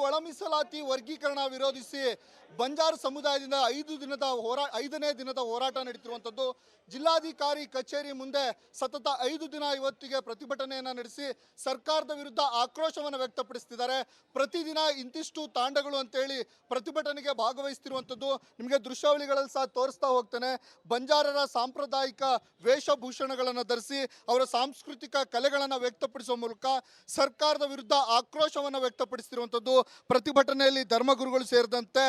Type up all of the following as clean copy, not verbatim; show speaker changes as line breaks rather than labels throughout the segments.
ಒಳ ಮೀಸಲಾತಿ ವರ್ಗೀಕರಣ ವಿರೋಧಿಸಿ ಬಂಜಾರ ಸಮುದಾಯದಿಂದ 5ನೇ ದಿನದ ಹೋರಾಟ ನಡೆಯುತ್ತಿರುವಂಥದ್ದು. ಜಿಲ್ಲಾಧಿಕಾರಿ ಕಚೇರಿ ಮುಂದೆ ಸತತ 5 ದಿನ ಇವತ್ತಿಗೆ ಪ್ರತಿಭಟನೆಯನ್ನು ನಡೆಸಿ ಸರ್ಕಾರದ ವಿರುದ್ಧ ಆಕ್ರೋಶವನ್ನು ವ್ಯಕ್ತಪಡಿಸ್ತಿದ್ದಾರೆ. ಪ್ರತಿದಿನ ಇಂತಿಷ್ಟು ತಾಂಡಗಳು ಅಂತೇಳಿ ಪ್ರತಿಭಟನೆಗೆ ಭಾಗವಹಿಸ್ತಿರುವಂಥದ್ದು. ನಿಮಗೆ ದೃಶ್ಯಾವಳಿಗಳಲ್ಲಿ ಸಹ ತೋರಿಸ್ತಾ ಹೋಗ್ತೇನೆ. ಬಂಜಾರರ ಸಾಂಪ್ರದಾಯಿಕ ವೇಷಭೂಷಣಗಳನ್ನು ಧರಿಸಿ ಅವರ ಸಾಂಸ್ಕೃತಿಕ ಕಲೆಗಳನ್ನು ವ್ಯಕ್ತಪಡಿಸುವ ಮೂಲಕ ಸರ್ಕಾರದ ವಿರುದ್ಧ ಆಕ್ರೋಶವನ್ನು ವ್ಯಕ್ತಪಡಿಸ್ತಿರುವಂಥದ್ದು. ಪ್ರತಿಭಟನೆಯಲ್ಲಿ ಧರ್ಮಗುರುಗಳು ಸೇರಿದಂತೆ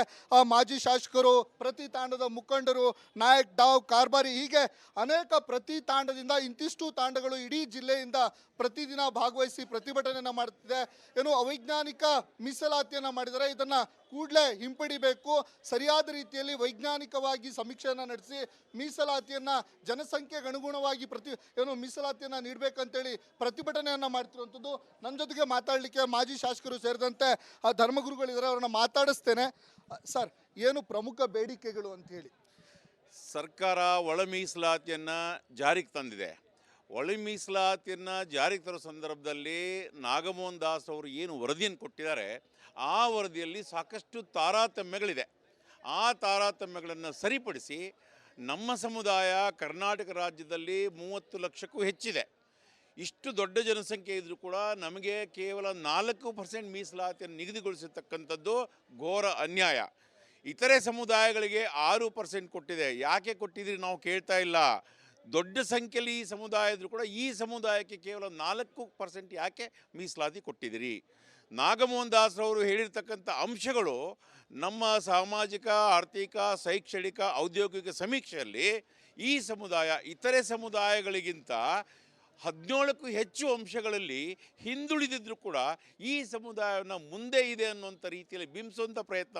ಮಾಜಿ ಶಾಸಕರು, ಪ್ರತಿ ತಾಂಡದ ಮುಖಂಡರು, ನಾಯಕ್, ಡಾವ್, ಕಾರ್ಬಾರಿ ಹೀಗೆ ಅನೇಕ ಪ್ರತಿ ತಾಂಡದಿಂದ ಇಂತಿಷ್ಟು ತಾಂಡಗಳು ಇಡೀ ಜಿಲ್ಲೆಯಿಂದ ಪ್ರತಿದಿನ ಭಾಗವಹಿಸಿ ಪ್ರತಿಭಟನೆಯನ್ನು ಮಾಡ್ತಿದೆ. ಏನು ಅವೈಜ್ಞಾನಿಕ ಮೀಸಲಾತಿಯನ್ನು ಮಾಡಿದರೆ ಇದನ್ನು ಕೂಡಲೇ ಹಿಂಪಡಿಬೇಕು, ಸರಿಯಾದ ರೀತಿಯಲ್ಲಿ ವೈಜ್ಞಾನಿಕವಾಗಿ ಸಮೀಕ್ಷೆಯನ್ನು ನಡೆಸಿ ಮೀಸಲಾತಿಯನ್ನು ಜನಸಂಖ್ಯೆಗೆ ಅನುಗುಣವಾಗಿ ಮೀಸಲಾತಿಯನ್ನು ನೀಡಬೇಕಂತೇಳಿ ಪ್ರತಿಭಟನೆಯನ್ನು ಮಾಡ್ತಿರುವಂಥದ್ದು. ನನ್ನ ಜೊತೆಗೆ ಮಾತಾಡಲಿಕ್ಕೆ ಮಾಜಿ ಶಾಸಕರು ಸೇರಿದಂತೆ ಧರ್ಮಗುರುಗಳಿದ್ದಾರೆ, ಅವ್ರನ್ನ ಮಾತಾಡಿಸ್ತೇನೆ. ಸರ್, ಏನು ಪ್ರಮುಖ ಬೇಡಿಕೆಗಳು ಅಂತ ಹೇಳಿ?
ಸರ್ಕಾರ ಒಳ ಮೀಸಲಾತಿಯನ್ನು ಜಾರಿಗೆ ತಂದಿದೆ. ಒಳ ಮೀಸಲಾತಿಯನ್ನು ಜಾರಿಗೆ ತರೋ ಸಂದರ್ಭದಲ್ಲಿ ನಾಗಮೋಹನ್ ದಾಸ್ ಅವರು ಏನು ವರದಿಯನ್ನು ಕೊಟ್ಟಿದ್ದಾರೆ, ಆ ವರದಿಯಲ್ಲಿ ಸಾಕಷ್ಟು ತಾರತಮ್ಯಗಳಿದೆ. ಆ ತಾರತಮ್ಯಗಳನ್ನು ಸರಿಪಡಿಸಿ ನಮ್ಮ ಸಮುದಾಯ ಕರ್ನಾಟಕ ರಾಜ್ಯದಲ್ಲಿ 30 ಲಕ್ಷಕ್ಕೂ ಹೆಚ್ಚಿದೆ. ಇಷ್ಟು ದೊಡ್ಡ ಜನಸಂಖ್ಯೆ ಇದ್ದರೂ ಕೂಡ ನಮಗೆ ಕೇವಲ 4% ಮೀಸಲಾತಿಯನ್ನು ನಿಗದಿಗೊಳಿಸಿರ್ತಕ್ಕಂಥದ್ದು ಘೋರ ಅನ್ಯಾಯ. ಇತರೆ ಸಮುದಾಯಗಳಿಗೆ 6% ಕೊಟ್ಟಿದೆ. ಯಾಕೆ ಕೊಟ್ಟಿದ್ದೀರಿ ನಾವು ಕೇಳ್ತಾ ಇಲ್ಲ. ದೊಡ್ಡ ಸಂಖ್ಯೆಯಲ್ಲಿ ಈ ಸಮುದಾಯ ಇದ್ದರೂ ಕೂಡ ಈ ಸಮುದಾಯಕ್ಕೆ ಕೇವಲ 4% ಯಾಕೆ ಮೀಸಲಾತಿ ಕೊಟ್ಟಿದ್ದೀರಿ? ನಾಗಮೋಹನ್ ದಾಸ್ರವರು ಹೇಳಿರ್ತಕ್ಕಂಥ ಅಂಶಗಳು ನಮ್ಮ ಸಾಮಾಜಿಕ, ಆರ್ಥಿಕ, ಶೈಕ್ಷಣಿಕ, ಔದ್ಯೋಗಿಕ ಸಮೀಕ್ಷೆಯಲ್ಲಿ ಈ ಸಮುದಾಯ ಇತರೆ ಸಮುದಾಯಗಳಿಗಿಂತ 17ಕ್ಕೂ ಹೆಚ್ಚು ಅಂಶಗಳಲ್ಲಿ ಹಿಂದುಳಿದಿದ್ದರೂ ಕೂಡ ಈ ಸಮುದಾಯವನ್ನು ಮುಂದೆ ಇದೆ ಅನ್ನುವಂಥ ರೀತಿಯಲ್ಲಿ ಬಿಂಬಿಸುವಂಥ ಪ್ರಯತ್ನ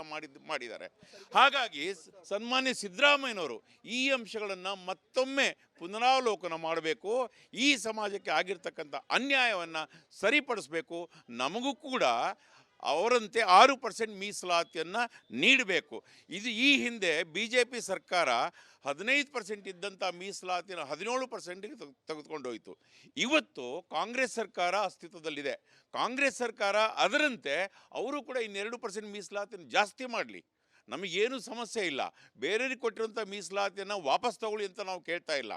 ಮಾಡಿದ್ದಾರೆ. ಹಾಗಾಗಿ ಸನ್ಮಾನ್ಯ ಸಿದ್ದರಾಮಯ್ಯನವರು ಈ ಅಂಶಗಳನ್ನು ಮತ್ತೊಮ್ಮೆ ಪುನರಾವಲೋಕನ ಮಾಡಬೇಕು. ಈ ಸಮಾಜಕ್ಕೆ ಆಗಿರ್ತಕ್ಕಂಥ ಅನ್ಯಾಯವನ್ನು ಸರಿಪಡಿಸಬೇಕು. ನಮಗೂ ಕೂಡ ಅವರಂತೆ 6% ಮೀಸಲಾತಿಯನ್ನು ನೀಡಬೇಕು. ಇದು ಈ ಹಿಂದೆ BJP ಸರ್ಕಾರ 15% ಇದ್ದಂಥ ಮೀಸಲಾತಿಯನ್ನು 17%ಗೆ ತೆಗೆದುಕೊಂಡೋಯಿತು. ಇವತ್ತು ಕಾಂಗ್ರೆಸ್ ಸರ್ಕಾರ ಅಸ್ತಿತ್ವದಲ್ಲಿದೆ. ಕಾಂಗ್ರೆಸ್ ಸರ್ಕಾರ ಅದರಂತೆ ಅವರು ಕೂಡ ಇನ್ನು 2% ಮೀಸಲಾತಿಯನ್ನು ಜಾಸ್ತಿ ಮಾಡಲಿ, ನಮಗೇನು ಸಮಸ್ಯೆ ಇಲ್ಲ. ಬೇರೆಯವ್ರಿಗೆ ಕೊಟ್ಟಿರುವಂಥ ಮೀಸಲಾತಿಯನ್ನು ವಾಪಸ್ ತಗೊಳ್ಳಿ ಅಂತ ನಾವು ಕೇಳ್ತಾ ಇಲ್ಲ.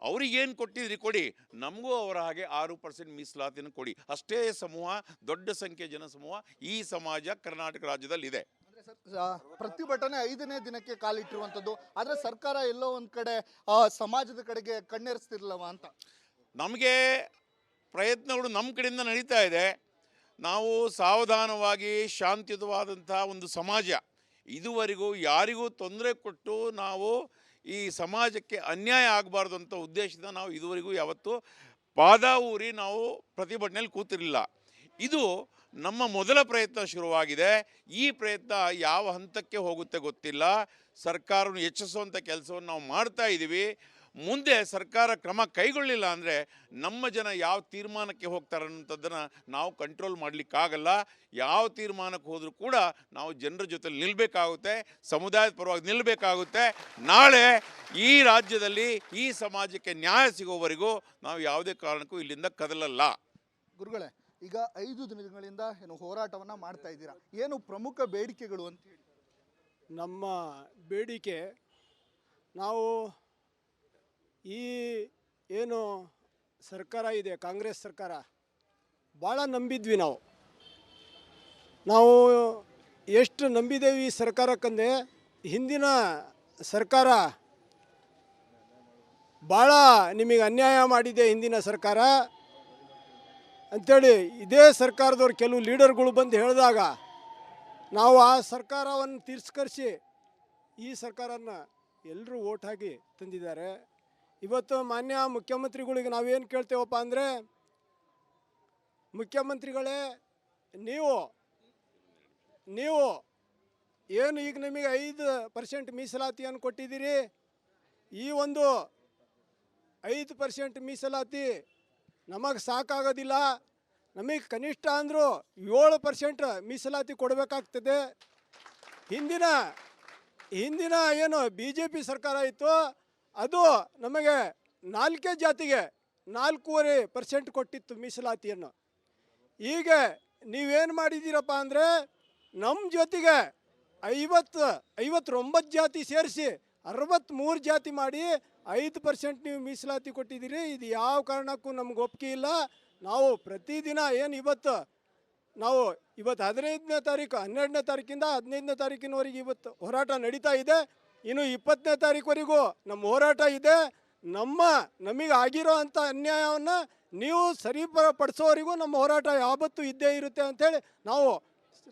ಅವ್ರಿಗೇನು ಕೊಟ್ಟಿದ್ರಿ ಕೊಡಿ, ನಮಗೂ ಅವರ ಹಾಗೆ 6% ಮೀಸಲಾತಿಯನ್ನು ಕೊಡಿ. ಅಷ್ಟೇ ಸಮೂಹ, ದೊಡ್ಡ ಸಂಖ್ಯೆ ಜನಸಮೂಹ ಈ ಸಮಾಜ ಕರ್ನಾಟಕ ರಾಜ್ಯದಲ್ಲಿದೆ.
ಪ್ರತಿಭಟನೆ 5ನೇ ದಿನಕ್ಕೆ ಕಾಲಿಟ್ಟಿರುವಂಥದ್ದು. ಆದರೆ ಸರ್ಕಾರ ಎಲ್ಲೋ ಒಂದು ಕಡೆ ಸಮಾಜದ ಕಡೆಗೆ ಕಣ್ಣೆರೆಸ್ತಿರ್ಲವ ಅಂತ
ನಮಗೆ ಪ್ರಯತ್ನಗಳು ನಮ್ಮ ಕಡೆಯಿಂದ ನಡೀತಾ ಇದೆ. ನಾವು ಸಾವಧಾನವಾಗಿ ಶಾಂತಿಯುತವಾದಂಥ ಒಂದು ಸಮಾಜ, ಇದುವರೆಗೂ ಯಾರಿಗೂ ತೊಂದರೆ ಕೊಟ್ಟು ನಾವು ಈ ಸಮಾಜಕ್ಕೆ ಅನ್ಯಾಯ ಆಗಬಾರ್ದು ಅಂತ ಉದ್ದೇಶದಿಂದ ನಾವು ಇದುವರೆಗೂ ಯಾವತ್ತೂ ಪಾದ ಊರಿ ನಾವು ಪ್ರತಿಭಟನೆಯಲ್ಲಿ ಕೂತಿರಲಿಲ್ಲ. ಇದು ನಮ್ಮ ಮೊದಲ ಪ್ರಯತ್ನ ಶುರುವಾಗಿದೆ. ಈ ಪ್ರಯತ್ನ ಯಾವ ಹಂತಕ್ಕೆ ಹೋಗುತ್ತೆ ಗೊತ್ತಿಲ್ಲ. ಸರ್ಕಾರವನ್ನು ಹೆಚ್ಚಿಸುವಂಥ ಕೆಲಸವನ್ನು ನಾವು ಮಾಡ್ತಾ ಇದ್ದೀವಿ. ಮುಂದೆ ಸರ್ಕಾರ ಕ್ರಮ ಕೈಗೊಳ್ಳಿಲ್ಲ ಅಂದರೆ ನಮ್ಮ ಜನ ಯಾವ ತೀರ್ಮಾನಕ್ಕೆ ಹೋಗ್ತಾರೆ ಅನ್ನೋಂಥದ್ದನ್ನು ನಾವು ಕಂಟ್ರೋಲ್ ಮಾಡಲಿಕ್ಕಾಗಲ್ಲ. ಯಾವ ತೀರ್ಮಾನಕ್ಕೆ ಹೋದರೂ ಕೂಡ ನಾವು ಜನರ ಜೊತೆ ನಿಲ್ಲಬೇಕಾಗುತ್ತೆ, ಸಮುದಾಯದ ಪರವಾಗಿ ನಿಲ್ಲಬೇಕಾಗುತ್ತೆ. ನಾಳೆ ಈ ರಾಜ್ಯದಲ್ಲಿ ಈ ಸಮಾಜಕ್ಕೆ ನ್ಯಾಯ ಸಿಗೋವರೆಗೂ ನಾವು ಯಾವುದೇ ಕಾರಣಕ್ಕೂ ಇಲ್ಲಿಂದ ಕದಲಲ್ಲ.
ಗುರುಗಳೇ, ಈಗ 5 ದಿನಗಳಿಂದ ಏನು ಹೋರಾಟವನ್ನು ಮಾಡ್ತಾ ಇದ್ದೀರಾ, ಏನು ಪ್ರಮುಖ ಬೇಡಿಕೆಗಳು ಅಂತ ಹೇಳಿ?
ನಮ್ಮ ಬೇಡಿಕೆ, ನಾವು ಈ ಏನು ಸರ್ಕಾರ ಇದೆ, ಕಾಂಗ್ರೆಸ್ ಸರ್ಕಾರ, ಭಾಳ ನಂಬಿದ್ವಿ. ನಾವು ಎಷ್ಟು ನಂಬಿದ್ದೇವೆ ಈ ಸರ್ಕಾರಕ್ಕಂದರೆ, ಹಿಂದಿನ ಸರ್ಕಾರ ಭಾಳ ನಿಮಗೆ ಅನ್ಯಾಯ ಮಾಡಿದೆ ಹಿಂದಿನ ಸರ್ಕಾರ ಅಂಥೇಳಿ ಇದೇ ಸರ್ಕಾರದವ್ರು ಕೆಲವು ಲೀಡರ್ಗಳು ಬಂದು ಹೇಳಿದಾಗ ನಾವು ಆ ಸರ್ಕಾರವನ್ನು ತಿರಸ್ಕರಿಸಿ ಈ ಸರ್ಕಾರನ ಎಲ್ಲರೂ ಓಟ್ ಹಾಕಿ ತಂದಿದ್ದಾರೆ. ಇವತ್ತು ಮಾನ್ಯ ಮುಖ್ಯಮಂತ್ರಿಗಳಿಗೆ ನಾವೇನು ಕೇಳ್ತೇವಪ್ಪ ಅಂದರೆ, ಮುಖ್ಯಮಂತ್ರಿಗಳೇ, ನೀವು ಏನು ಈಗ ನಿಮಗೆ 5% ಮೀಸಲಾತಿಯನ್ನು ಕೊಟ್ಟಿದ್ದೀರಿ, ಈ ಒಂದು 5% ಮೀಸಲಾತಿ ನಮಗೆ ಸಾಕಾಗೋದಿಲ್ಲ. ನಮಗೆ ಕನಿಷ್ಠ ಅಂದರೂ 7% ಮೀಸಲಾತಿ ಕೊಡಬೇಕಾಗ್ತದೆ. ಹಿಂದಿನ ಏನು BJP ಸರ್ಕಾರ ಇತ್ತು ಅದು ನಮಗೆ 4 ಜಾತಿಗೆ 4.5% ಕೊಟ್ಟಿತ್ತು ಮೀಸಲಾತಿಯನ್ನು. ಈಗ ನೀವೇನು ಮಾಡಿದ್ದೀರಪ್ಪ ಅಂದರೆ ನಮ್ಮ ಜೊತೆಗೆ 59 ಜಾತಿ ಸೇರಿಸಿ 63 ಜಾತಿ ಮಾಡಿ 5% ನೀವು ಮೀಸಲಾತಿ ಕೊಟ್ಟಿದ್ದೀರಿ. ಇದು ಯಾವ ಕಾರಣಕ್ಕೂ ನಮ್ಗೆ ಒಪ್ಪಿಗೆ ಇಲ್ಲ. ನಾವು ಪ್ರತಿದಿನ ಏನು ಇವತ್ತು 15ನೇ ತಾರೀಕು 12ನೇ ತಾರೀಕಿಂದ 15ನೇ ತಾರೀಕಿನವರೆಗೆ ಇವತ್ತು ಹೋರಾಟ ನಡೀತಾ ಇದೆ. ಇನ್ನು 20ನೇ ತಾರೀಕುವರೆಗೂ ನಮ್ಮ ಹೋರಾಟ ಇದೆ. ನಮಗೆ ಆಗಿರೋ ಅಂಥ ಅನ್ಯಾಯವನ್ನು ನೀವು ಸರಿಪಡಿಸೋವರೆಗೂ ನಮ್ಮ ಹೋರಾಟ ಯಾವತ್ತೂ ಇದ್ದೇ ಇರುತ್ತೆ ಅಂಥೇಳಿ ನಾವು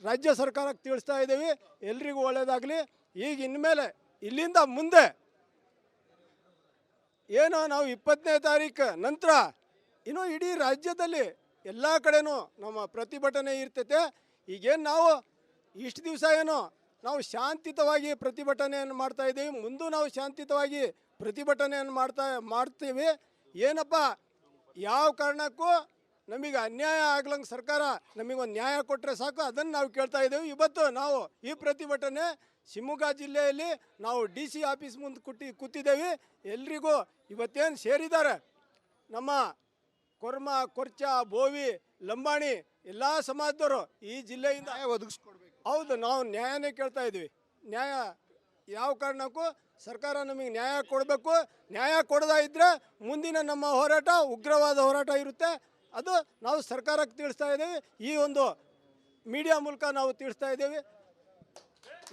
ರಾಜ್ಯ ಸರ್ಕಾರಕ್ಕೆ ತಿಳಿಸ್ತಾ ಇದ್ದೀವಿ. ಎಲ್ರಿಗೂ ಒಳ್ಳೆಯದಾಗಲಿ. ಈಗ ಇನ್ಮೇಲೆ ಇಲ್ಲಿಂದ ಮುಂದೆ ಏನೋ ನಾವು 20ನೇ ತಾರೀಕು ನಂತರ ಇನ್ನು ಇಡೀ ರಾಜ್ಯದಲ್ಲಿ ಎಲ್ಲ ಕಡೆನೂ ನಮ್ಮ ಪ್ರತಿಭಟನೆ ಇರ್ತೈತೆ. ಈಗೇನು ನಾವು ಇಷ್ಟು ದಿವಸ ಏನೋ ನಾವು ಶಾಂತಿಯುತವಾಗಿ ಪ್ರತಿಭಟನೆಯನ್ನು ಮಾಡ್ತಾ ಇದ್ದೀವಿ. ಮುಂದೂ ನಾವು ಶಾಂತಿಯುತವಾಗಿ ಪ್ರತಿಭಟನೆಯನ್ನು ಮಾಡ್ತೀವಿ. ಏನಪ್ಪ ಯಾವ ಕಾರಣಕ್ಕೂ ನಮಗೆ ಅನ್ಯಾಯ ಆಗ್ಲಂಗೆ ಸರ್ಕಾರ ನಮಗೊಂದು ನ್ಯಾಯ ಕೊಟ್ಟರೆ ಸಾಕು, ಅದನ್ನು ನಾವು ಕೇಳ್ತಾ ಇದ್ದೇವೆ. ಇವತ್ತು ನಾವು ಈ ಪ್ರತಿಭಟನೆ ಶಿವಮೊಗ್ಗ ಜಿಲ್ಲೆಯಲ್ಲಿ ನಾವು DC ಆಫೀಸ್ ಮುಂದೆ ಕೂತಿದ್ದೇವೆ. ಎಲ್ರಿಗೂ ಇವತ್ತೇನು ಸೇರಿದ್ದಾರೆ ನಮ್ಮ ಕೊರ್ಮ, ಕೊರ್ಚ, ಬೋವಿ, ಲಂಬಾಣಿ ಎಲ್ಲ ಸಮಾಜದವರು ಈ ಜಿಲ್ಲೆಯಿಂದ
ಒದಗಿಸ್ಕೊಡ್ಬೇಕು.
ಹೌದು, ನಾವು ನ್ಯಾಯನೇ ಕೇಳ್ತಾ ಇದ್ವಿ. ನ್ಯಾಯ ಯಾವ ಕಾರಣಕ್ಕೂ ಸರ್ಕಾರ ನಮಗೆ ನ್ಯಾಯ ಕೊಡಬೇಕು. ನ್ಯಾಯ ಕೊಡದೇ ಇದ್ದರೆ ಮುಂದಿನ ನಮ್ಮ ಹೋರಾಟ ಉಗ್ರವಾದ ಹೋರಾಟ ಇರುತ್ತೆ. ಅದು ನಾವು ಸರ್ಕಾರಕ್ಕೆ ತಿಳಿಸ್ತಾ ಇದ್ದೇವೆ. ಈ ಒಂದು ಮೀಡಿಯಾ ಮೂಲಕ ನಾವು ತಿಳಿಸ್ತಾ ಇದ್ದೇವೆ.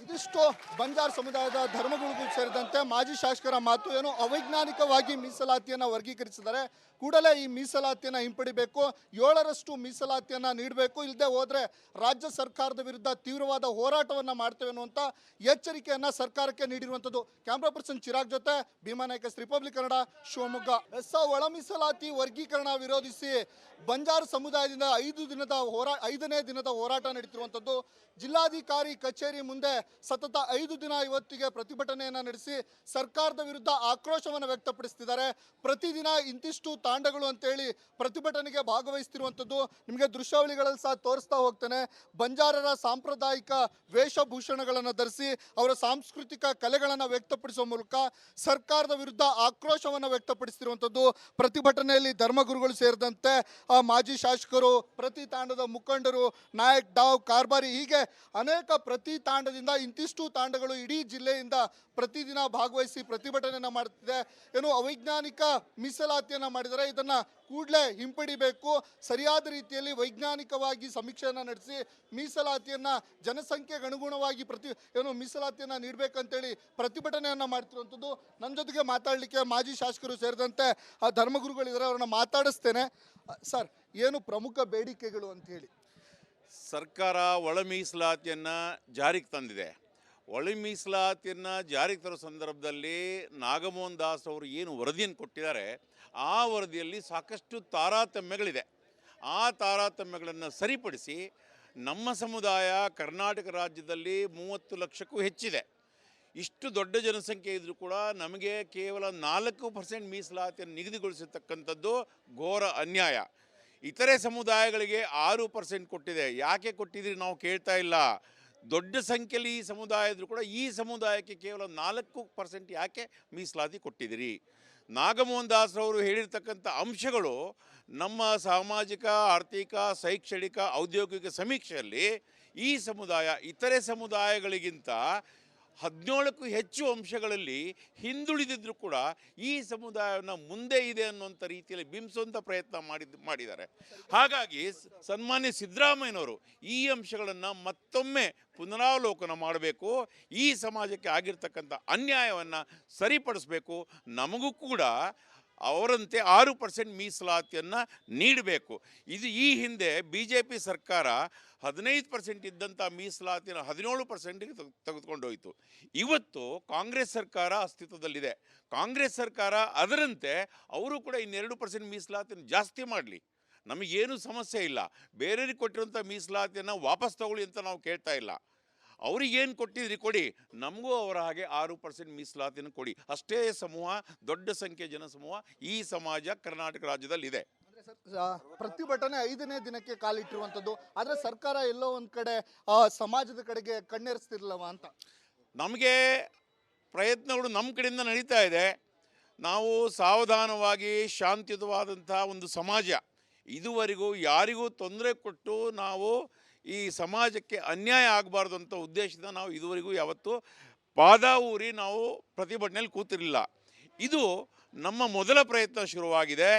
ಇದಿಷ್ಟು ಬಂಜಾರ ಸಮುದಾಯದ ಧರ್ಮಗುರುಗಳು ಸೇರಿದಂತೆ ಮಾಜಿ ಶಾಸಕರ ಮಾತು. ಏನು ಅವೈಜ್ಞಾನಿಕವಾಗಿ ಮೀಸಲಾತಿಯನ್ನು ವರ್ಗೀಕರಿಸಿದ್ದಾರೆ. ಕೂಡಲೇ ಈ ಮೀಸಲಾತಿಯನ್ನು ಹಿಂಪಡಿಬೇಕು, 7ರಷ್ಟು ಮೀಸಲಾತಿಯನ್ನು ನೀಡಬೇಕು. ಇಲ್ಲದೆ ಹೋದರೆ ರಾಜ್ಯ ಸರ್ಕಾರದ ವಿರುದ್ಧ ತೀವ್ರವಾದ ಹೋರಾಟವನ್ನು ಮಾಡ್ತೇವೆ ಅನ್ನುವಂಥ ಎಚ್ಚರಿಕೆಯನ್ನು ಸರ್ಕಾರಕ್ಕೆ ನೀಡಿರುವಂಥದ್ದು. ಕ್ಯಾಮ್ರಾ ಪರ್ಸನ್ ಚಿರಾಗ್ ಜೊತೆ ಭೀಮಾ ನಾಯ್ಕ, ರಿಪಬ್ಲಿಕ್ ಕನ್ನಡ, ಶಿವಮೊಗ್ಗ. ಒಳ ಮೀಸಲಾತಿ ವರ್ಗೀಕರಣ ವಿರೋಧಿಸಿ ಬಂಜಾರ ಸಮುದಾಯದಿಂದ 5ನೇ ದಿನದ ಹೋರಾಟ ನಡೀತಿರುವಂಥದ್ದು. ಜಿಲ್ಲಾಧಿಕಾರಿ ಕಚೇರಿ ಮುಂದೆ ಸತತ 5 ದಿನ ಇವತ್ತಿಗೆ ಪ್ರತಿಭಟನೆಯನ್ನು ನಡೆಸಿ ಸರ್ಕಾರದ ವಿರುದ್ಧ ಆಕ್ರೋಶವನ್ನು ವ್ಯಕ್ತಪಡಿಸ್ತಿದ್ದಾರೆ. ಪ್ರತಿದಿನ ಇಂತಿಷ್ಟು ತಾಂಡಗಳು ಅಂತೇಳಿ ಪ್ರತಿಭಟನೆಗೆ ಭಾಗವಹಿಸ್ತಿರುವಂಥದ್ದು. ನಿಮಗೆ ದೃಶ್ಯಾವಳಿಗಳಲ್ಲಿ ಸಹ ತೋರಿಸ್ತಾ ಹೋಗ್ತೇನೆ. ಬಂಜಾರರ ಸಾಂಪ್ರದಾಯಿಕ ವೇಷಭೂಷಣಗಳನ್ನು ಧರಿಸಿ ಅವರ ಸಾಂಸ್ಕೃತಿಕ ಕಲೆಗಳನ್ನು ವ್ಯಕ್ತಪಡಿಸುವ ಮೂಲಕ ಸರ್ಕಾರದ ವಿರುದ್ಧ ಆಕ್ರೋಶವನ್ನು ವ್ಯಕ್ತಪಡಿಸ್ತಿರುವಂಥದ್ದು. ಪ್ರತಿಭಟನೆಯಲ್ಲಿ ಧರ್ಮಗುರುಗಳು ಸೇರಿದಂತೆ ಮಾಜಿ ಶಾಸಕರು, ಪ್ರತಿ ತಾಂಡದ ಮುಖಂಡರು, ನಾಯಕ್, ಡಾವ್, ಕಾರ್ಬಾರಿ ಹೀಗೆ ಅನೇಕ ಪ್ರತಿ ತಾಂಡದಿಂದ ಇಂತಿಷ್ಟು ತಾಂಡಗಳು ಇಡೀ ಜಿಲ್ಲೆಯಿಂದ ಪ್ರತಿದಿನ ಭಾಗವಹಿಸಿ ಪ್ರತಿಭಟನೆಯನ್ನು ಮಾಡುತ್ತಿದೆ. ಏನು ಅವೈಜ್ಞಾನಿಕ ಮೀಸಲಾತಿಯನ್ನು ಮಾಡಿದರೆ ಇದನ್ನು ಕೂಡಲೇ ಹಿಂಪಡಿಬೇಕು. ಸರಿಯಾದ ರೀತಿಯಲ್ಲಿ ವೈಜ್ಞಾನಿಕವಾಗಿ ಸಮೀಕ್ಷೆಯನ್ನು ನಡೆಸಿ ಮೀಸಲಾತಿಯನ್ನು ಜನಸಂಖ್ಯೆಗೆ ಅನುಗುಣವಾಗಿ ಮೀಸಲಾತಿಯನ್ನು ನೀಡಬೇಕಂತೇಳಿ ಪ್ರತಿಭಟನೆಯನ್ನು ಮಾಡ್ತಿರುವಂಥದ್ದು. ನನ್ನ ಜೊತೆಗೆ ಮಾತಾಡಲಿಕ್ಕೆ ಮಾಜಿ ಶಾಸಕರು ಸೇರಿದಂತೆ ಧರ್ಮಗುರುಗಳಿದ್ದಾರೆ, ಅವ್ರನ್ನ ಮಾತಾಡಿಸ್ತೇನೆ. ಸರ್, ಏನು ಪ್ರಮುಖ ಬೇಡಿಕೆಗಳು ಅಂತ ಹೇಳಿ?
ಸರ್ಕಾರ ಒಳ ಮೀಸಲಾತಿಯನ್ನು ಜಾರಿಗೆ ತಂದಿದೆ. ಒಳ ಮೀಸಲಾತಿಯನ್ನು ಜಾರಿಗೆ ತರೋ ಸಂದರ್ಭದಲ್ಲಿ ನಾಗಮೋಹನ್ ದಾಸ್ ಅವರು ಏನು ವರದಿಯನ್ನು ಕೊಟ್ಟಿದ್ದಾರೆ, ಆ ವರದಿಯಲ್ಲಿ ಸಾಕಷ್ಟು ತಾರತಮ್ಯಗಳಿದೆ. ಆ ತಾರತಮ್ಯಗಳನ್ನು ಸರಿಪಡಿಸಿ ನಮ್ಮ ಸಮುದಾಯ ಕರ್ನಾಟಕ ರಾಜ್ಯದಲ್ಲಿ 30 ಲಕ್ಷಕ್ಕೂ ಹೆಚ್ಚಿದೆ. ಇಷ್ಟು ದೊಡ್ಡ ಜನಸಂಖ್ಯೆ ಇದ್ದರೂ ಕೂಡ ನಮಗೆ ಕೇವಲ 4% ಮೀಸಲಾತಿಯನ್ನು ನಿಗದಿಗೊಳಿಸಿರ್ತಕ್ಕಂಥದ್ದು ಘೋರ ಅನ್ಯಾಯ. ಇತರೆ ಸಮುದಾಯಗಳಿಗೆ 6% ಕೊಟ್ಟಿದೆ. ಯಾಕೆ ಕೊಟ್ಟಿದ್ರಿ ನಾವು ಕೇಳ್ತಾ ಇಲ್ಲ. ದೊಡ್ಡ ಸಂಖ್ಯೆಯಲ್ಲಿ ಈ ಸಮುದಾಯ ಇದ್ದರೂ ಕೂಡ ಈ ಸಮುದಾಯಕ್ಕೆ ಕೇವಲ 4% ಯಾಕೆ ಮೀಸಲಾತಿ ಕೊಟ್ಟಿದ್ದೀರಿ? ನಾಗಮೋಹನ್ ದಾಸ್ರವರು ಹೇಳಿರ್ತಕ್ಕಂಥ ಅಂಶಗಳು ನಮ್ಮ ಸಾಮಾಜಿಕ, ಆರ್ಥಿಕ, ಶೈಕ್ಷಣಿಕ, ಔದ್ಯೋಗಿಕ ಸಮೀಕ್ಷೆಯಲ್ಲಿ ಈ ಸಮುದಾಯ ಇತರೆ ಸಮುದಾಯಗಳಿಗಿಂತ 17ಕ್ಕೂ ಹೆಚ್ಚು ಅಂಶಗಳಲ್ಲಿ ಹಿಂದುಳಿದಿದ್ದರೂ ಕೂಡ ಈ ಸಮುದಾಯವನ್ನು ಮುಂದೆ ಇದೆ ಅನ್ನುವಂಥ ರೀತಿಯಲ್ಲಿ ಬಿಂಬಿಸುವಂಥ ಪ್ರಯತ್ನ ಮಾಡಿದ್ದಾರೆ. ಹಾಗಾಗಿ ಸನ್ಮಾನ್ಯ ಸಿದ್ದರಾಮಯ್ಯನವರು ಈ ಅಂಶಗಳನ್ನು ಮತ್ತೊಮ್ಮೆ ಪುನರಾವಲೋಕನ ಮಾಡಬೇಕು. ಈ ಸಮಾಜಕ್ಕೆ ಆಗಿರ್ತಕ್ಕಂಥ ಅನ್ಯಾಯವನ್ನು ಸರಿಪಡಿಸಬೇಕು. ನಮಗೂ ಕೂಡ ಅವರಂತೆ 6% ಮೀಸಲಾತಿಯನ್ನು ನೀಡಬೇಕು. ಇದು ಈ ಹಿಂದೆ BJP ಸರ್ಕಾರ 15% ಇದ್ದಂಥ ಮೀಸಲಾತಿನ 17%ಗೆ ತೆಗೆದುಕೊಂಡೋಯಿತು. ಇವತ್ತು ಕಾಂಗ್ರೆಸ್ ಸರ್ಕಾರ ಅಸ್ತಿತ್ವದಲ್ಲಿದೆ. ಕಾಂಗ್ರೆಸ್ ಸರ್ಕಾರ ಅದರಂತೆ ಅವರು ಕೂಡ ಇನ್ನು 2% ಮೀಸಲಾತಿಯನ್ನು ಜಾಸ್ತಿ ಮಾಡಲಿ, ನಮಗೇನು ಸಮಸ್ಯೆ ಇಲ್ಲ. ಬೇರೆಯವ್ರಿಗೆ ಕೊಟ್ಟಿರುವಂಥ ಮೀಸಲಾತಿಯನ್ನು ವಾಪಸ್ ತಗೊಳ್ಳಿ ಅಂತ ನಾವು ಕೇಳ್ತಾ ಇಲ್ಲ. ಅವ್ರಿಗೇನು ಕೊಟ್ಟಿದ್ರಿ ಕೊಡಿ, ನಮಗೂ ಅವರ ಹಾಗೆ 6% ಮೀಸಲಾತಿಯನ್ನು ಕೊಡಿ. ಅಷ್ಟೇ ಸಮೂಹ, ದೊಡ್ಡ ಸಂಖ್ಯೆ ಜನಸಮೂಹ ಈ ಸಮಾಜ ಕರ್ನಾಟಕ ರಾಜ್ಯದಲ್ಲಿದೆ.
ಪ್ರತಿಭಟನೆ 5ನೇ ದಿನಕ್ಕೆ ಕಾಲಿಟ್ಟಿರುವಂಥದ್ದು. ಆದರೆ ಸರ್ಕಾರ ಎಲ್ಲೋ ಒಂದು ಕಡೆ ಸಮಾಜದ ಕಡೆಗೆ ಕಣ್ಣೆರೆಸ್ತಿರ್ಲವ ಅಂತ
ನಮಗೆ ಪ್ರಯತ್ನಗಳು ನಮ್ಮ ಕಡೆಯಿಂದ ನಡೀತಾ ಇದೆ. ನಾವು ಸಾವಧಾನವಾಗಿ ಶಾಂತಿಯುತವಾದಂಥ ಒಂದು ಸಮಾಜ ಇದುವರೆಗೂ ಯಾರಿಗೂ ತೊಂದರೆ ಕೊಟ್ಟು ನಾವು ಈ ಸಮಾಜಕ್ಕೆ ಅನ್ಯಾಯ ಆಗಬಾರ್ದು ಅಂತ ಉದ್ದೇಶದಿಂದ ನಾವು ಇದುವರೆಗೂ ಯಾವತ್ತೂ ಪಾದ ಊರಿ ನಾವು ಪ್ರತಿಭಟನೆಯಲ್ಲಿ ಕೂತಿರಲಿಲ್ಲ. ಇದು ನಮ್ಮ ಮೊದಲ ಪ್ರಯತ್ನ ಶುರುವಾಗಿದೆ.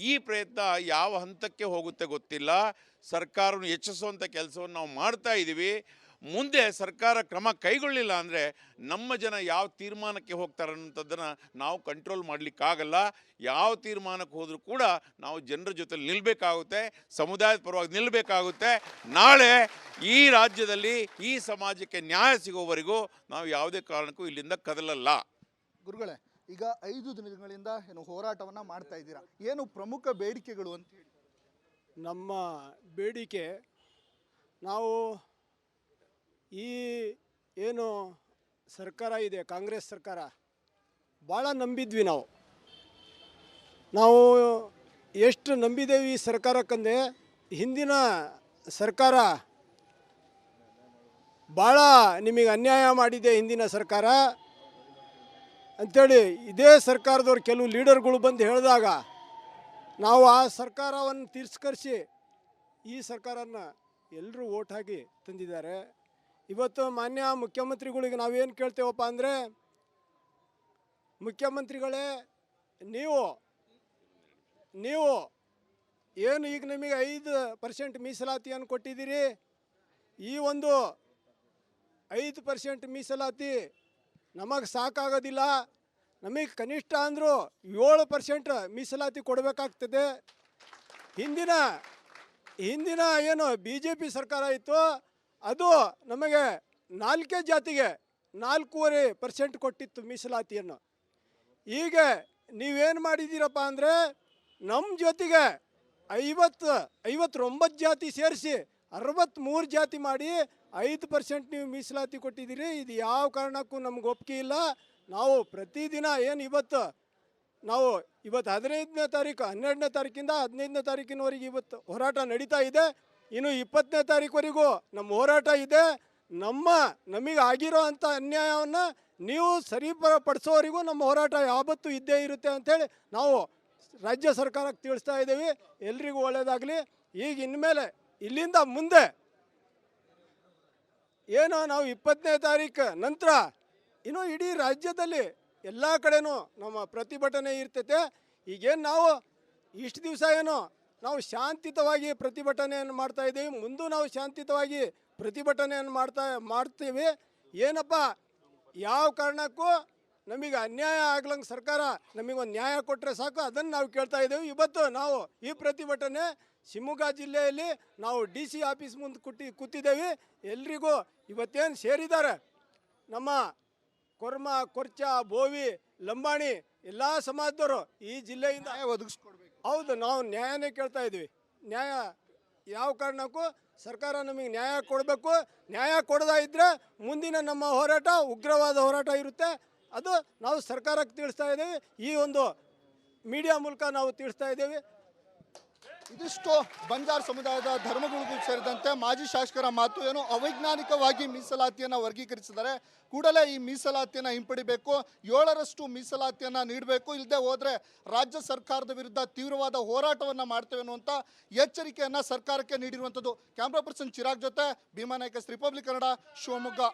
ಈ ಪ್ರಯತ್ನ ಯಾವ ಹಂತಕ್ಕೆ ಹೋಗುತ್ತೆ ಗೊತ್ತಿಲ್ಲ. ಸರ್ಕಾರವನ್ನು ಹೆಚ್ಚಿಸುವಂಥ ಕೆಲಸವನ್ನು ನಾವು ಮಾಡ್ತಾ ಇದ್ದೀವಿ. ಮುಂದೆ ಸರ್ಕಾರ ಕ್ರಮ ಕೈಗೊಳ್ಳಿಲ್ಲ ಅಂದರೆ ನಮ್ಮ ಜನ ಯಾವ ತೀರ್ಮಾನಕ್ಕೆ ಹೋಗ್ತಾರೆ ಅನ್ನೋಂಥದ್ದನ್ನು ನಾವು ಕಂಟ್ರೋಲ್ ಮಾಡಲಿಕ್ಕಾಗಲ್ಲ. ಯಾವ ತೀರ್ಮಾನಕ್ಕೆ ಹೋದರೂ ಕೂಡ ನಾವು ಜನರ ಜೊತೆ ನಿಲ್ಲಬೇಕಾಗುತ್ತೆ, ಸಮುದಾಯದ ಪರವಾಗಿ ನಿಲ್ಲಬೇಕಾಗುತ್ತೆ. ನಾಳೆ ಈ ರಾಜ್ಯದಲ್ಲಿ ಈ ಸಮಾಜಕ್ಕೆ ನ್ಯಾಯ ಸಿಗೋವರೆಗೂ ನಾವು ಯಾವುದೇ ಕಾರಣಕ್ಕೂ ಇಲ್ಲಿಂದ ಕದಲಲ್ಲ.
ಗುರುಗಳೇ, ಈಗ 5 ದಿನಗಳಿಂದ ಏನು ಹೋರಾಟವನ್ನು ಮಾಡ್ತಾ ಇದ್ದೀರಾ, ಏನು ಪ್ರಮುಖ ಬೇಡಿಕೆಗಳು ಅಂತ ಹೇಳಿ?
ನಮ್ಮ ಬೇಡಿಕೆ, ನಾವು ಈ ಏನು ಸರ್ಕಾರ ಇದೆ, ಕಾಂಗ್ರೆಸ್ ಸರ್ಕಾರ, ಭಾಳ ನಂಬಿದ್ವಿ. ನಾವು ಎಷ್ಟು ನಂಬಿದ್ದೇವೆ ಈ ಸರ್ಕಾರಕ್ಕಂದರೆ, ಹಿಂದಿನ ಸರ್ಕಾರ ಭಾಳ ನಿಮಗೆ ಅನ್ಯಾಯ ಮಾಡಿದೆ ಹಿಂದಿನ ಸರ್ಕಾರ ಅಂಥೇಳಿ ಇದೇ ಸರ್ಕಾರದವ್ರು ಕೆಲವು ಲೀಡರ್ಗಳು ಬಂದು ಹೇಳಿದಾಗ ನಾವು ಆ ಸರ್ಕಾರವನ್ನು ತಿರಸ್ಕರಿಸಿ ಈ ಸರ್ಕಾರನ ಎಲ್ಲರೂ ಓಟ್ ಹಾಕಿ ತಂದಿದ್ದಾರೆ. ಇವತ್ತು ಮಾನ್ಯ ಮುಖ್ಯಮಂತ್ರಿಗಳಿಗೆ ನಾವೇನು ಕೇಳ್ತೇವಪ್ಪ ಅಂದರೆ, ಮುಖ್ಯಮಂತ್ರಿಗಳೇ, ನೀವು ಏನು ಈಗ ನಿಮಗೆ 5% ಮೀಸಲಾತಿಯನ್ನು ಕೊಟ್ಟಿದ್ದೀರಿ, ಈ ಒಂದು 5% ಮೀಸಲಾತಿ ನಮಗೆ ಸಾಕಾಗೋದಿಲ್ಲ. ನಮಗೆ ಕನಿಷ್ಠ ಅಂದರೂ 7% ಮೀಸಲಾತಿ ಕೊಡಬೇಕಾಗ್ತದೆ. ಹಿಂದಿನ ಏನು BJP ಸರ್ಕಾರ ಇತ್ತು, ಅದು ನಮಗೆ 4 ಜಾತಿಗೆ 4.5% ಕೊಟ್ಟಿತ್ತು ಮೀಸಲಾತಿಯನ್ನು. ಈಗ ನೀವೇನು ಮಾಡಿದ್ದೀರಪ್ಪ ಅಂದರೆ, ನಮ್ಮ ಜೊತೆಗೆ 59 ಜಾತಿ ಸೇರಿಸಿ 63 ಜಾತಿ ಮಾಡಿ 5% ನೀವು ಮೀಸಲಾತಿ ಕೊಟ್ಟಿದ್ದೀರಿ. ಇದು ಯಾವ ಕಾರಣಕ್ಕೂ ನಮ್ಗೆ ಒಪ್ಪಿಗೆ ಇಲ್ಲ. ನಾವು ಪ್ರತಿದಿನ ಏನು ಇವತ್ತು 15ನೇ ತಾರೀಕು, 12ನೇ ತಾರೀಕಿಂದ 15ನೇ ತಾರೀಕಿನವರೆಗೆ ಇವತ್ತು ಹೋರಾಟ ನಡೀತಾ ಇದೆ. ಇನ್ನು 20ನೇ ತಾರೀಕುವರೆಗೂ ನಮ್ಮ ಹೋರಾಟ ಇದೆ. ನಮಗೆ ಆಗಿರೋ ಅಂಥ ಅನ್ಯಾಯವನ್ನು ನೀವು ಸರಿಪಡಿಸೋವರೆಗೂ ನಮ್ಮ ಹೋರಾಟ ಯಾವತ್ತೂ ಇದ್ದೇ ಇರುತ್ತೆ ಅಂಥೇಳಿ ನಾವು ರಾಜ್ಯ ಸರ್ಕಾರಕ್ಕೆ ತಿಳಿಸ್ತಾ ಇದ್ದೀವಿ. ಎಲ್ರಿಗೂ ಒಳ್ಳೆಯದಾಗಲಿ. ಈಗ ಇನ್ಮೇಲೆ ಇಲ್ಲಿಂದ ಮುಂದೆ ಏನೋ ನಾವು 20ನೇ ತಾರೀಕು ನಂತರ ಇನ್ನೂ ಇಡೀ ರಾಜ್ಯದಲ್ಲಿ ಎಲ್ಲ ಕಡೆನೂ ನಮ್ಮ ಪ್ರತಿಭಟನೆ ಇರ್ತೈತೆ. ಈಗೇನು ನಾವು ಇಷ್ಟು ದಿವಸ ನಾವು ಶಾಂತಿಯುತವಾಗಿ ಪ್ರತಿಭಟನೆಯನ್ನು ಮಾಡ್ತಾ ಇದ್ದೀವಿ, ಮುಂದೂ ನಾವು ಶಾಂತಿಯುತವಾಗಿ ಪ್ರತಿಭಟನೆಯನ್ನು ಮಾಡ್ತೀವಿ. ಏನಪ್ಪ, ಯಾವ ಕಾರಣಕ್ಕೂ ನಮಗೆ ಅನ್ಯಾಯ ಆಗ್ಲಂಗೆ ಸರ್ಕಾರ ನಮಗೊಂದು ನ್ಯಾಯ ಕೊಟ್ಟರೆ ಸಾಕು, ಅದನ್ನು ನಾವು ಕೇಳ್ತಾ ಇದ್ದೇವೆ. ಇವತ್ತು ನಾವು ಈ ಪ್ರತಿಭಟನೆ ಶಿವಮೊಗ್ಗ ಜಿಲ್ಲೆಯಲ್ಲಿ ನಾವು DC ಆಫೀಸ್ ಮುಂದೆ ಕೂತಿದ್ದೇವೆ. ಎಲ್ರಿಗೂ ಇವತ್ತೇನು ಸೇರಿದ್ದಾರೆ ನಮ್ಮ ಕೊರ್ಮ, ಕೊರ್ಚ, ಬೋವಿ, ಲಂಬಾಣಿ ಎಲ್ಲ ಸಮಾಜದವರು ಈ ಜಿಲ್ಲೆಯಿಂದ
ಒದಗಿಸ್ಕೊಡ್ಬೇಕು.
ಹೌದು, ನಾವು ನ್ಯಾಯನೇ ಕೇಳ್ತಾ ಇದ್ವಿ. ನ್ಯಾಯ ಯಾವ ಕಾರಣಕ್ಕೂ ಸರ್ಕಾರ ನಮಗೆ ನ್ಯಾಯ ಕೊಡಬೇಕು. ನ್ಯಾಯ ಕೊಡದೇ ಇದ್ದರೆ ಮುಂದಿನ ನಮ್ಮ ಹೋರಾಟ ಉಗ್ರವಾದ ಹೋರಾಟ ಇರುತ್ತೆ. ಅದು ನಾವು ಸರ್ಕಾರಕ್ಕೆ ತಿಳಿಸ್ತಾ ಇದ್ದೇವೆ. ಈ ಒಂದು ಮೀಡಿಯಾ ಮೂಲಕ ನಾವು ತಿಳಿಸ್ತಾ ಇದ್ದೇವೆ.
ಇದಿಷ್ಟು ಬಂಜಾರ ಸಮುದಾಯದ ಧರ್ಮಗುರುಗೂ ಸೇರಿದಂತೆ ಮಾಜಿ ಶಾಸಕರ ಮಾತು. ಏನು ಅವೈಜ್ಞಾನಿಕವಾಗಿ ಮೀಸಲಾತಿಯನ್ನು ವರ್ಗೀಕರಿಸಿದ್ದಾರೆ, ಕೂಡಲೇ ಈ ಮೀಸಲಾತಿಯನ್ನು ಹಿಂಪಡಿಬೇಕು, 7ರಷ್ಟು ಮೀಸಲಾತಿಯನ್ನು ನೀಡಬೇಕು, ಇಲ್ಲದೆ ಹೋದರೆ ರಾಜ್ಯ ಸರ್ಕಾರದ ವಿರುದ್ಧ ತೀವ್ರವಾದ ಹೋರಾಟವನ್ನು ಮಾಡ್ತೇವೆ ಅನ್ನುವಂಥ ಎಚ್ಚರಿಕೆಯನ್ನು ಸರ್ಕಾರಕ್ಕೆ ನೀಡಿರುವಂಥದ್ದು. ಕ್ಯಾಮ್ರಾ ಪರ್ಸನ್ ಚಿರಾಗ್ ಜೊತೆ ಭೀಮಾ ನಾಯ್ಕ, ರಿಪಬ್ಲಿಕ್ ಕನ್ನಡ, ಶಿವಮೊಗ್ಗ.